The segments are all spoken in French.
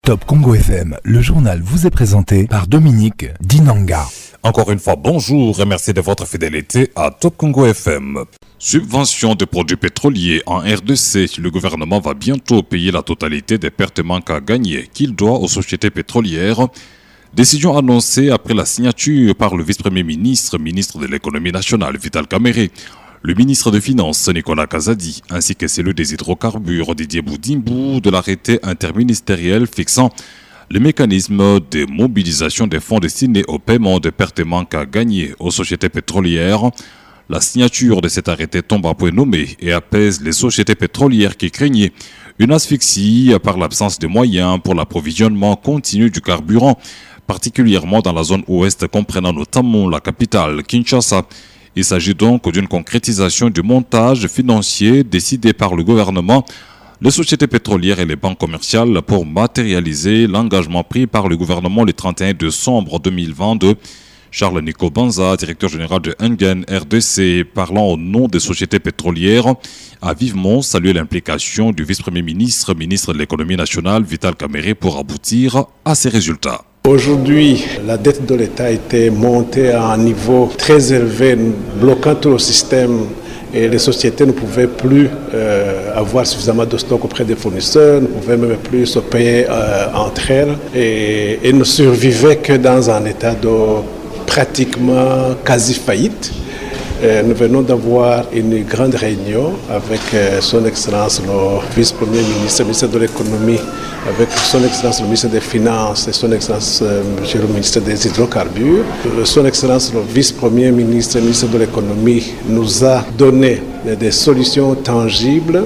Top Congo FM, le journal vous est présenté par Dominique Dinanga. Encore une fois, bonjour et merci de votre fidélité à Top Congo FM. Subvention de produits pétroliers en RDC. Le gouvernement va bientôt payer la totalité des pertes manques à gagner qu'il doit aux sociétés pétrolières. Décision annoncée après la signature par le vice-premier ministre, ministre de l'économie nationale, Vital Kamerhe, le ministre des Finances, Nicolas Kazadi, ainsi que celui des hydrocarbures, Didier Boudimbo, de l'arrêté interministériel fixant le mécanisme de mobilisation des fonds destinés au paiement des pertes et manques à gagner aux sociétés pétrolières. La signature de cet arrêté tombe à point nommé et apaise les sociétés pétrolières qui craignaient une asphyxie par l'absence de moyens pour l'approvisionnement continu du carburant, particulièrement dans la zone ouest comprenant notamment la capitale, Kinshasa. Il s'agit donc d'une concrétisation du montage financier décidé par le gouvernement, les sociétés pétrolières et les banques commerciales pour matérialiser l'engagement pris par le gouvernement le 31 décembre 2022. Charles Nico Banza, directeur général de Engen RDC, parlant au nom des sociétés pétrolières, a vivement salué l'implication du vice-premier ministre, ministre de l'économie nationale, Vital Kamerhe, pour aboutir à ces résultats. Aujourd'hui, la dette de l'État était montée à un niveau très élevé, bloquant tout le système et les sociétés ne pouvaient plus avoir suffisamment de stock auprès des fournisseurs, ne pouvaient même plus se payer entre elles et ne survivaient que dans un état de pratiquement quasi faillite. Nous venons d'avoir une grande réunion avec son Excellence le vice-premier ministre, ministre de l'économie, avec son Excellence le ministre des Finances et son Excellence monsieur le ministre des Hydrocarbures. Son Excellence le vice-premier ministre, ministre de l'économie nous a donné des solutions tangibles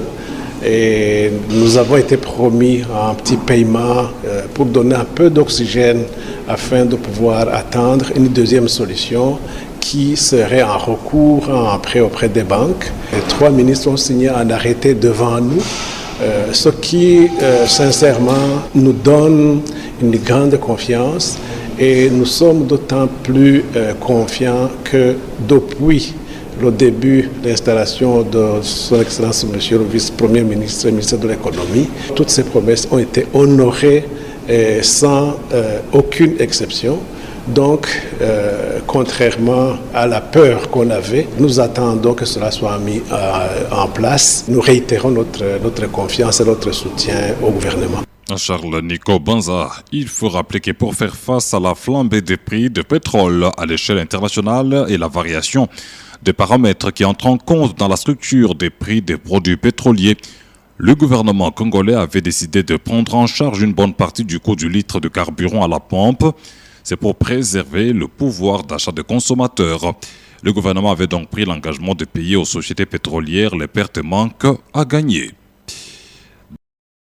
et nous avons été promis un petit paiement pour donner un peu d'oxygène afin de pouvoir attendre une deuxième solution qui serait un recours, un prêt auprès des banques. Les trois ministres ont signé un arrêté devant nous, ce qui, sincèrement, nous donne une grande confiance et nous sommes d'autant plus confiants que depuis le début de l'installation de son Excellence, Monsieur le Vice-Premier ministre et ministre de l'Économie, toutes ces promesses ont été honorées sans aucune exception. Donc, contrairement à la peur qu'on avait, nous attendons que cela soit mis en place. Nous réitérons notre confiance et notre soutien au gouvernement. Charles Nico Banza, il faut rappeler que pour faire face à la flambée des prix de pétrole à l'échelle internationale et la variation des paramètres qui entrent en compte dans la structure des prix des produits pétroliers, le gouvernement congolais avait décidé de prendre en charge une bonne partie du coût du litre de carburant à la pompe. C'est pour préserver le pouvoir d'achat des consommateurs. Le gouvernement avait donc pris l'engagement de payer aux sociétés pétrolières les pertes et manques à gagner.